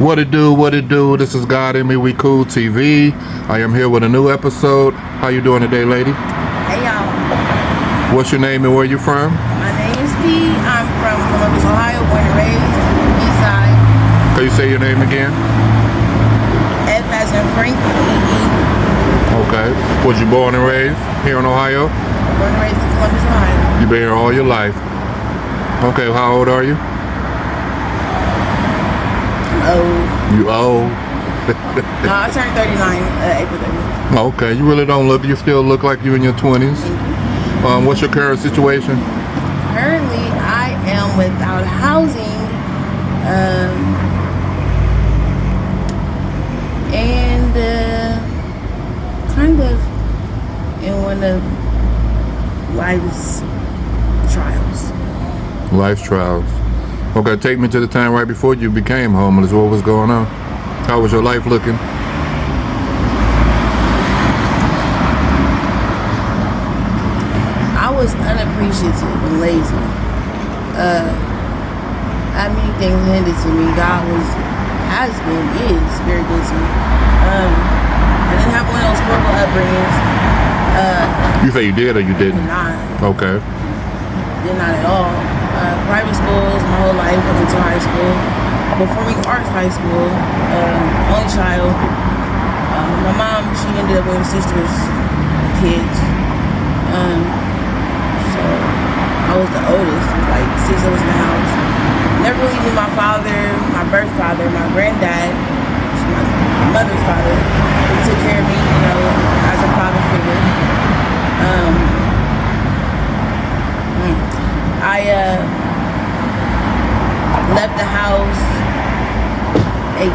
What it do, what it do? This is God in Me, We Cool TV. I am here with a new episode. How you doing today, lady? Hey, y'all. What's your name and where you from? My name is P. I'm from Columbus, Ohio, born and raised, east side. Can you say your name again? F as in Frank, E-E. Okay. Was you born and raised here in Ohio? Born and raised in Columbus, Ohio. You've been here all your life. Okay, how old are you? You old? No, I turned 39 April 30th. Okay, you really don't look, you still look like you're in your 20s. What's your current situation? Currently, I am without housing. And kind of in one of life's trials. Life's trials. Okay, take me to the time right before you became homeless. What was going on? How was your life looking? I was unappreciative and lazy. I had many things handed to me. God is very good to me. I didn't have one of those horrible upbringings. You say you did or you didn't? Not. Okay. Did not at all. Private schools my whole life up until high school. Performing arts high school. Only child. My mom, she ended up with her sister's kids. So I was the oldest. Like 6 of us in the house. Never really knew my father, my birth father, my granddad, my mother's father. He took care of me, as a father figure. I left the house 18,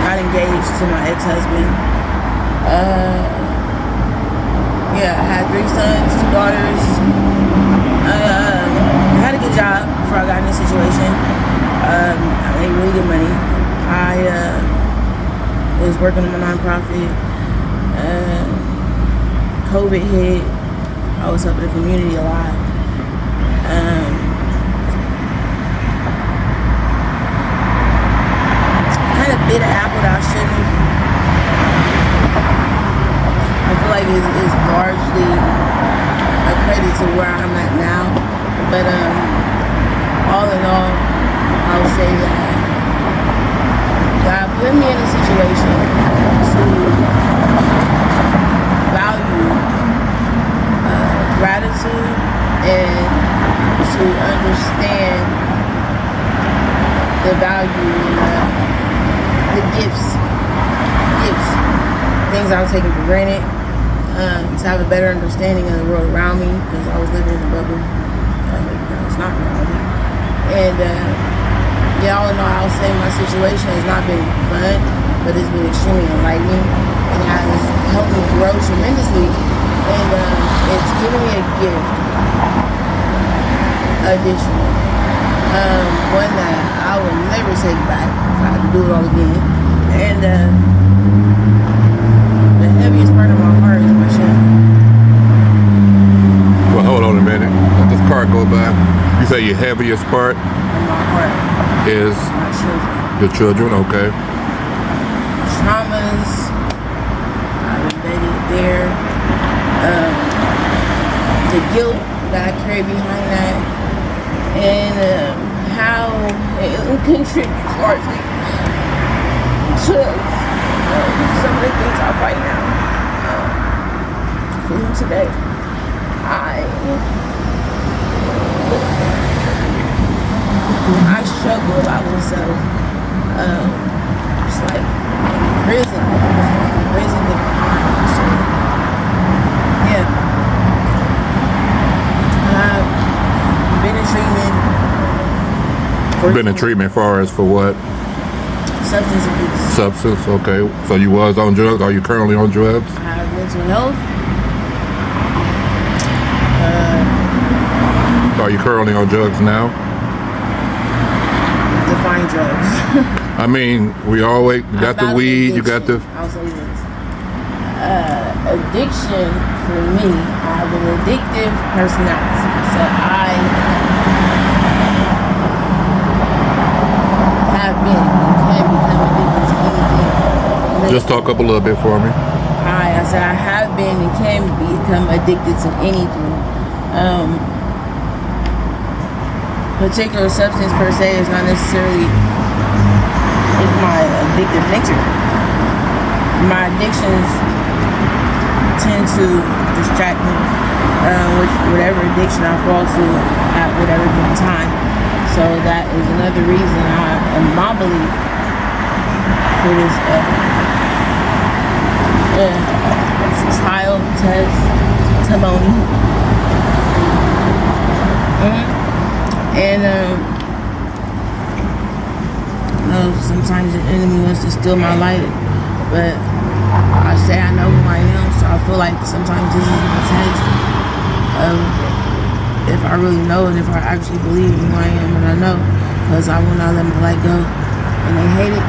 got engaged to my ex-husband. I had 3 sons, 2 daughters. I had a good job before I got in this situation. I made really good money. I was working on my nonprofit. COVID hit. I was helping the community a lot. Kind of bit an apple that I shouldn't have. I feel like it's largely a credit to where I'm at now. But all in all, I would say that God put me in a situation to value gratitude and to understand the value and the gifts, things I was taking for granted, to have a better understanding of the world around me, because I was living in a bubble. It's not reality. And all in all, I'll say my situation has not been fun, but it's been extremely enlightening. It has helped me grow tremendously, and it's given me a gift, additional, one that I will never take back if I had to do it all again. And the heaviest part of my heart is my children. Well, hold on a minute. Let this car go by. You say your heaviest part In my heart is my children. your children, okay. Traumas I've embedded there. The guilt that I carry behind that, and how it contributes largely to some of the things I fight now. Including today. I struggle a lot with myself. It's like prison. So, yeah. I've been in treatment. Been in treatment far as for what? Substance abuse. Substance, okay. So you was on drugs? Are you currently on drugs? I have mental health. Are you currently on drugs now? Define drugs. I mean, we always, you got the weed, you got the... I'll say this. Addiction, for me, I have an addictive personality. So I have been and can become Just talk up a little bit for me. I said I have been and can become addicted to anything. Particular substance per se is not necessarily it's my addictive nature. My addictions tend to distract me with whatever addiction I fall to at whatever given time. So that is another reason I am mobbily for this trial testimony. And sometimes the enemy wants to steal my light, but I say I know who I am, so I feel like sometimes this is my test of if I really know and if I actually believe in who I am and I know, because I will not let my light go, and they hate it,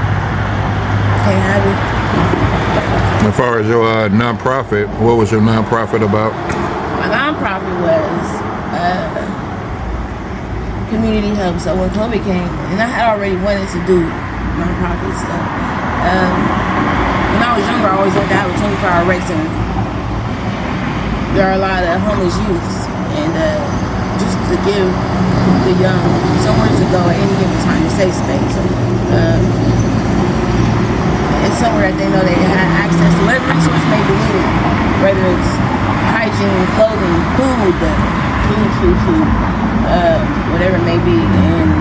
can't have it. As far as your nonprofit, what was your nonprofit about? My nonprofit was community help. So when COVID came, and I had already wanted to do nonprofit stuff. When I was younger, I always wanted to have a 24-hour rec center. There are a lot of homeless youths, and just to give the young somewhere to go at any given time, a safe space. And somewhere that they know they have access to whatever resource may be needed, whether it's hygiene, clothing, food, whatever it may be, and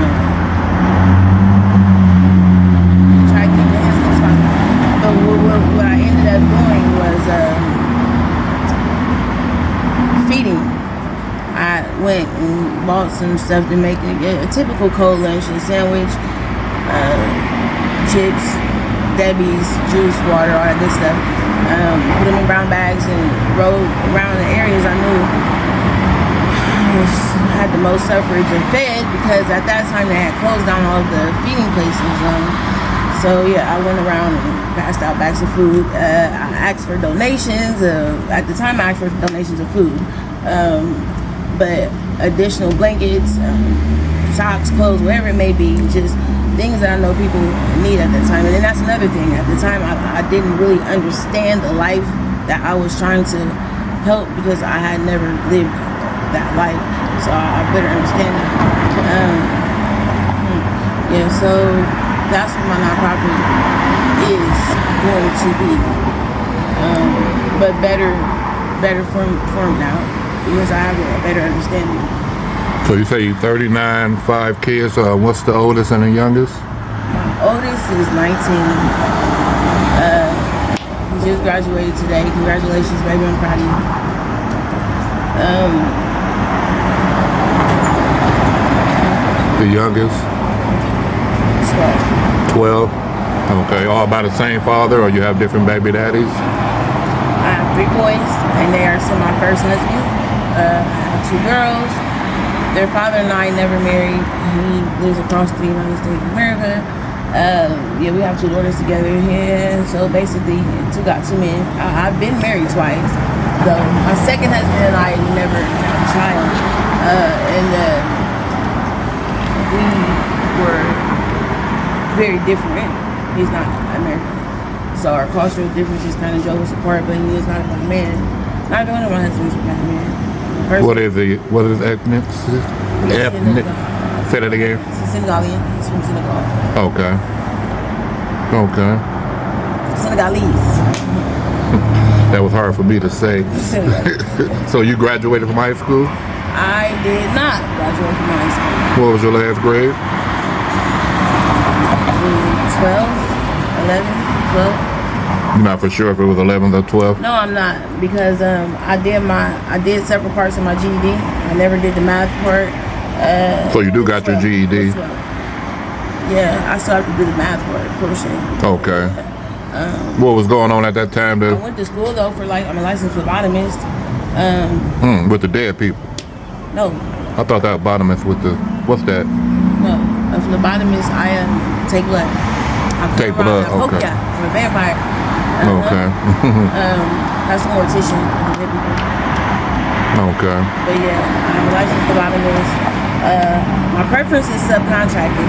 try to keep the hands clean as possible. But what I ended up doing was feeding. I went and bought some stuff to make a typical cold lunch, a sandwich, chips, Debbie's, juice, water, all that good stuff. Put them in brown bags and rode around the areas I knew had the most suffrage and fed, because at that time they had closed down all of the feeding places. So yeah, I went around and passed out bags of food. I asked for donations. At the time I asked for donations of food. But additional blankets, socks, clothes, whatever it may be, just things that I know people need at that time. And then that's another thing. At the time, I didn't really understand the life that I was trying to help, because I had never lived that life. So I better understand that. Yeah, so that's what my nonprofit is going to be. But better formed now, because I have a better understanding. So you say you're 39, 5 kids. What's the oldest and the youngest? My oldest is 19. He just graduated today. Congratulations, baby. I'm proud of you. The youngest? 12. Okay. All by the same father, or you have different baby daddies? I have 3 boys, and they are still my first husband. I have 2 girls. Their father and I never married. He lives across the United States of America. Yeah, we have 2 daughters together. Yeah, so basically, 2 got 2 men. I've been married twice, though. My second husband and I never had a child. We were very different. He's not American. So our cultural differences kind of drove us apart, but he is not a black man. Neither one of my husbands are black men. What is ethnic? Ethnic. Say that again. He's Senegalian. He's from Senegal. Okay. Senegalese. That was hard for me to say. So you graduated from high school? I did not graduate from high school. What was your last grade? 12. You're not for sure if it was 11th or 12th? No, I'm not, because I did several parts of my GED. I never did the math part. So you do got your GED? Yeah, I still have to do the math part portion. Okay. What was going on at that time? I went to school though for I'm a licensed phlebotomist. With the dead people? No. I thought that phlebotomist with the, what's that? No, a phlebotomist, I take blood. Take blood, okay. Yeah, I'm a vampire. Okay. That's a mortician. Okay. But yeah, I'm a licensed phlebotomist. My preference is subcontracting.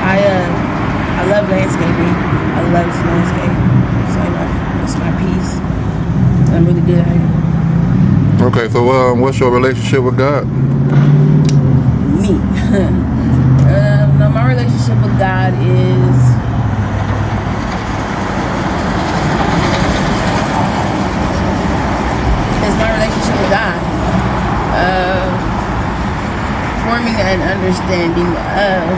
I love landscaping. I love landscape. It's my peace. I'm really good at it. Okay, so what's your relationship with God? Me. No, my relationship with God is my relationship with God. Forming an understanding of,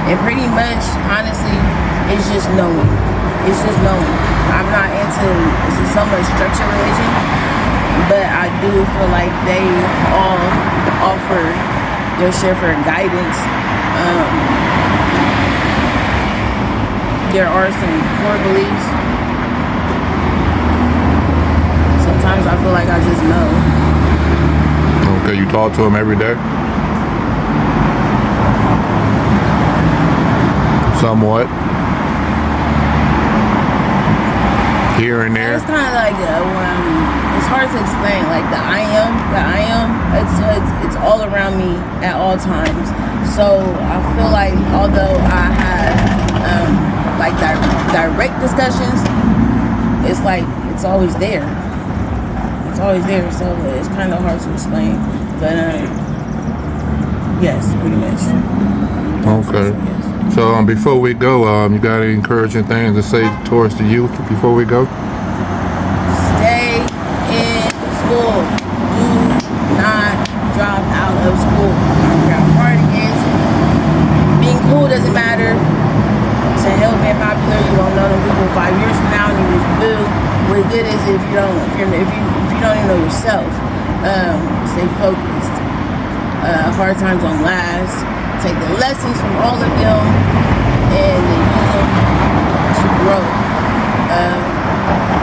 and pretty much, honestly, it's just knowing. It's just knowing. I'm not into so much structured religion, but I do feel like they all offer their share for guidance. There are some core beliefs. Sometimes I feel like I just know. Okay, you talk to him every day? Somewhat. Here and there. It's kind of like it's hard to explain. Like the I am. It's all around me at all times. So I feel like although I have like direct discussions, it's like it's always there. It's always there. So it's kind of hard to explain. But yes, pretty much. Okay. Yes. So before we go, you got any encouraging things to say towards the youth before we go? Stay in school. Do not drop out of school. I don't care how hard it is. Being cool doesn't matter. To hell being popular, you won't know them people 5 years from now, and you just do. What's good is if you don't even know yourself. Stay focused. Hard times won't last. Take the lessons from all of them and use them to grow.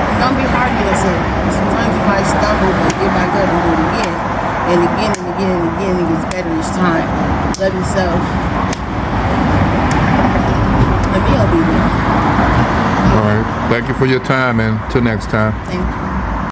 It's gonna be hard, like I said. Sometimes you might stumble, but get back up and do it again. And again and again and again. It gets better each time. Love yourself. And be obedient. All right. Thank you for your time, and till next time. Thank you.